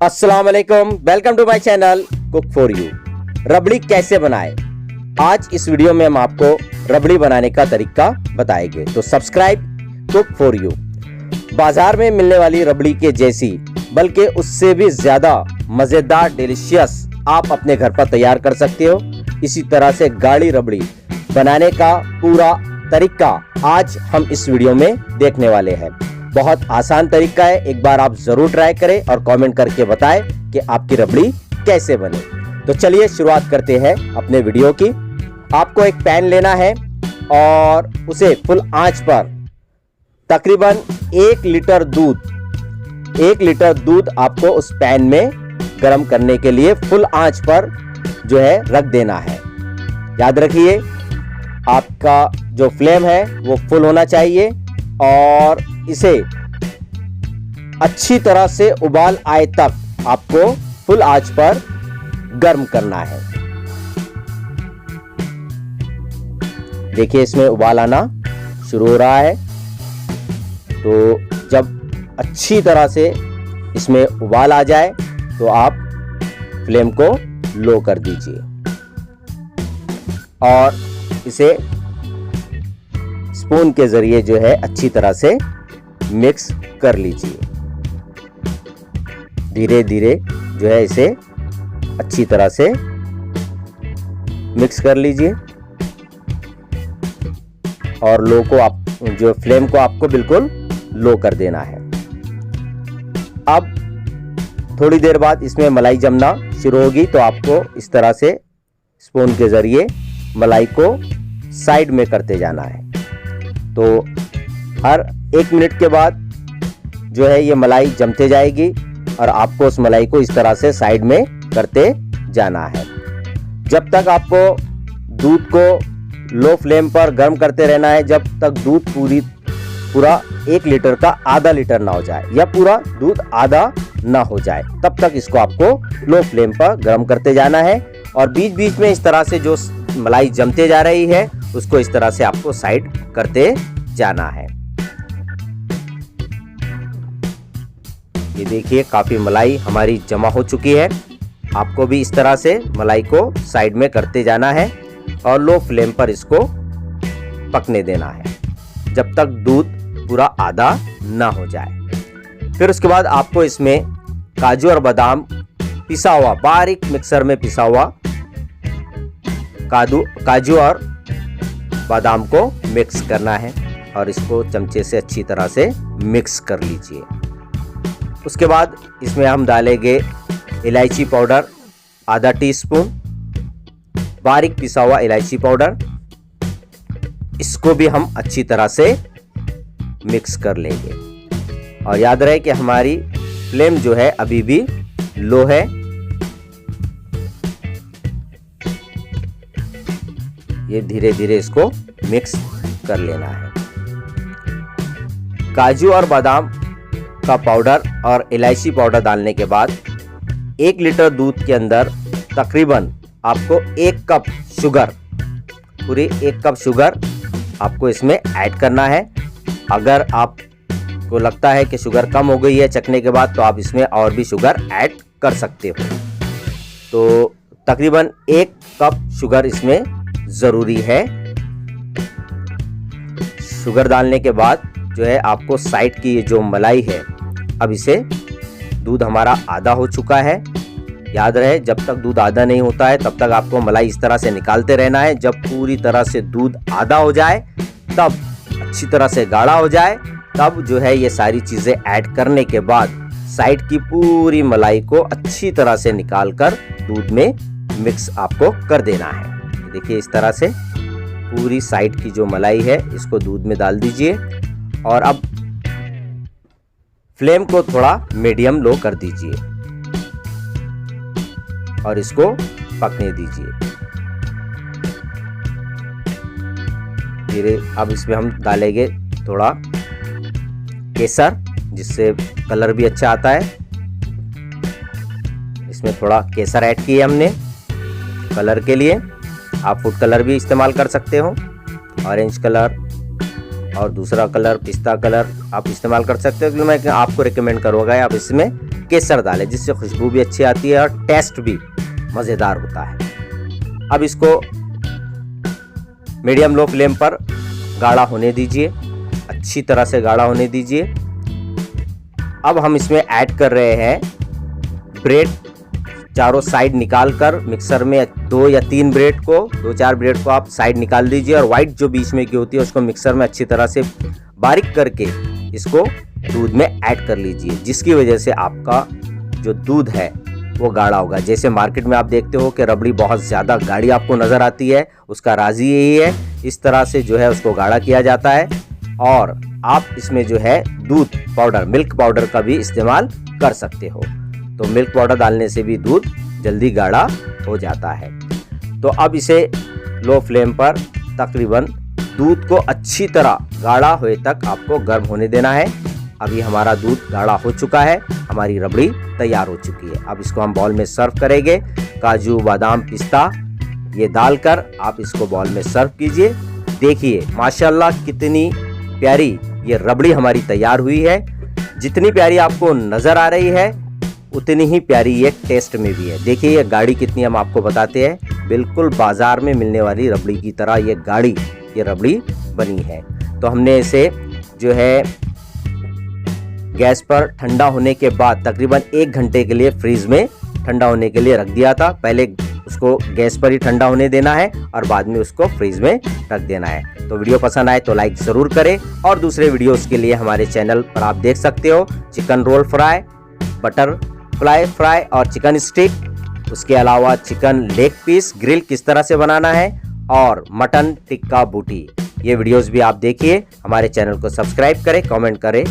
अस्सलाम वालेकुम, welcome to my channel cook for you. रबड़ी कैसे बनाएं? आज इस वीडियो में हम आपको रबड़ी बनाने का तरीका बताएंगे, तो सब्सक्राइब कुक फॉर यू। बाजार में मिलने वाली रबड़ी के जैसी बल्कि उससे भी ज्यादा मजेदार डिलीशियस आप अपने घर पर तैयार कर सकते हो। इसी तरह से गाढ़ी रबड़ी बनाने का पूरा तरीका आज हम इस वीडियो में देखने वाले हैं। बहुत आसान तरीका है, एक बार आप जरूर ट्राई करें और कमेंट करके बताएं कि आपकी रबड़ी कैसे बने। तो चलिए शुरुआत करते हैं अपने वीडियो की। आपको एक पैन लेना है और उसे फुल आंच पर तकरीबन 1 लीटर दूध आपको उस पैन में गर्म करने के लिए फुल आंच पर जो है रख देना है। याद रखिए आपका जो फ्लेम है वो फुल होना चाहिए और इसे अच्छी तरह से उबाल आए तक आपको फुल आंच पर गर्म करना है। देखिए इसमें उबाल आना शुरू हो रहा है, तो जब अच्छी तरह से इसमें उबाल आ जाए तो आप फ्लेम को लो कर दीजिए और इसे स्पून के जरिए जो है अच्छी तरह से मिक्स कर लीजिए। धीरे धीरे जो है इसे अच्छी तरह से मिक्स कर लीजिए और लो को आप जो फ्लेम को आपको बिल्कुल लो कर देना है। अब थोड़ी देर बाद इसमें मलाई जमना शुरू होगी, तो आपको इस तरह से स्पून के जरिए मलाई को साइड में करते जाना है। तो हर 1 मिनट के बाद जो है ये मलाई जमते जाएगी और आपको उस मलाई को इस तरह से साइड में करते जाना है जब तक आपको दूध को लो फ्लेम पर गर्म करते रहना है, जब तक दूध पूरा 1 लीटर का आधा लीटर ना हो जाए या पूरा दूध आधा ना हो जाए, तब तक इसको आपको लो फ्लेम पर गर्म करते जाना है। और बीच बीच में इस तरह से जो मलाई जमते जा रही है उसको इस तरह से आपको साइड करते जाना है। ये देखिए काफी मलाई हमारी जमा हो चुकी है। आपको भी इस तरह से मलाई को साइड में करते जाना है और लो फ्लेम पर इसको पकने देना है जब तक दूध पूरा आधा ना हो जाए। फिर उसके बाद आपको इसमें काजू और बादाम पिसा हुआ, बारीक मिक्सर में पिसा हुआ काजू और बादाम को मिक्स करना है और इसको चमचे से अच्छी तरह से मिक्स कर लीजिए। उसके बाद इसमें हम डालेंगे इलायची पाउडर आधा टीस्पून, बारीक पिसा हुआ इलायची पाउडर। इसको भी हम अच्छी तरह से मिक्स कर लेंगे और याद रहे कि हमारी फ्लेम जो है अभी भी लो है। ये धीरे धीरे इसको मिक्स कर लेना है। काजू और बादाम का पाउडर और इलायची पाउडर डालने के बाद 1 लीटर दूध के अंदर तकरीबन आपको 1 कप शुगर, पूरी 1 कप शुगर आपको इसमें ऐड करना है। अगर आपको लगता है कि शुगर कम हो गई है चखने के बाद, तो आप इसमें और भी शुगर ऐड कर सकते हो। तो तकरीबन 1 कप शुगर इसमें जरूरी है। शुगर डालने के बाद जो है आपको साइड की जो मलाई है, अब इसे दूध हमारा आधा हो चुका है। याद रहे जब तक दूध आधा नहीं होता है तब तक आपको मलाई इस तरह से निकालते रहना है। जब पूरी तरह से दूध आधा हो जाए, तब अच्छी तरह से गाढ़ा हो जाए, तब जो है ये सारी चीजें ऐड करने के बाद साइड की पूरी मलाई को अच्छी तरह से निकालकर दूध में मिक्स आपको कर देना है। देखिए इस तरह से पूरी साइड की जो मलाई है इसको दूध में डाल दीजिए और अब फ्लेम को थोड़ा मीडियम लो कर दीजिए और इसको पकने दीजिए धीरे। अब इसमें हम डालेंगे थोड़ा केसर, जिससे कलर भी अच्छा आता है। इसमें थोड़ा केसर ऐड किए हमने कलर के लिए। आप फूड कलर भी इस्तेमाल कर सकते हो, ऑरेंज कलर और दूसरा कलर पिस्ता कलर आप इस्तेमाल कर सकते हो। मैं आपको रिकमेंड करूँगा आप इसमें केसर डालें, जिससे खुशबू भी अच्छी आती है और टेस्ट भी मज़ेदार होता है। अब इसको मीडियम लो फ्लेम पर गाढ़ा होने दीजिए, अच्छी तरह से गाढ़ा होने दीजिए। अब हम इसमें ऐड कर रहे हैं ब्रेड, चारों साइड निकाल कर मिक्सर में 2 या 3 ब्रेड को, 2-4 ब्रेड को आप साइड निकाल दीजिए और वाइट जो बीच में की होती है उसको मिक्सर में अच्छी तरह से बारीक करके इसको दूध में ऐड कर लीजिए, जिसकी वजह से आपका जो दूध है वो गाढ़ा होगा। जैसे मार्केट में आप देखते हो कि रबड़ी बहुत ज़्यादा गाढ़ी आपको नज़र आती है, उसका राज ही यही है। इस तरह से जो है उसको गाढ़ा किया जाता है और आप इसमें जो है दूध पाउडर, मिल्क पाउडर का भी इस्तेमाल कर सकते हो। तो मिल्क पाउडर डालने से भी दूध जल्दी गाढ़ा हो जाता है। तो अब इसे लो फ्लेम पर तकरीबन दूध को अच्छी तरह गाढ़ा होए तक आपको गर्म होने देना है। अभी हमारा दूध गाढ़ा हो चुका है, हमारी रबड़ी तैयार हो चुकी है। अब इसको हम बाउल में सर्व करेंगे। काजू, बादाम, पिस्ता ये डालकर आप इसको बाउल में सर्व कीजिए। देखिए माशाल्लाह कितनी प्यारी ये रबड़ी हमारी तैयार हुई है। जितनी प्यारी आपको नज़र आ रही है उतनी ही प्यारी ये टेस्ट में भी है। देखिए ये गाढ़ी कितनी हम आपको बताते हैं, बिल्कुल बाज़ार में मिलने वाली रबड़ी की तरह ये गाढ़ी ये रबड़ी बनी है। तो हमने इसे जो है गैस पर ठंडा होने के बाद तकरीबन 1 घंटे के लिए फ्रीज में ठंडा होने के लिए रख दिया था। पहले उसको गैस पर ही ठंडा होने देना है और बाद में उसको फ्रीज में रख देना है। तो वीडियो पसंद आए तो लाइक ज़रूर करें और दूसरे वीडियोस के लिए हमारे चैनल पर आप देख सकते हो chicken roll fry, butter fry और चिकन स्टिक, उसके अलावा चिकन लेग पीस ग्रिल किस तरह से बनाना है और मटन टिक्का बूटी। ये वीडियोस भी आप देखिए, हमारे चैनल को सब्सक्राइब करें, कमेंट करें।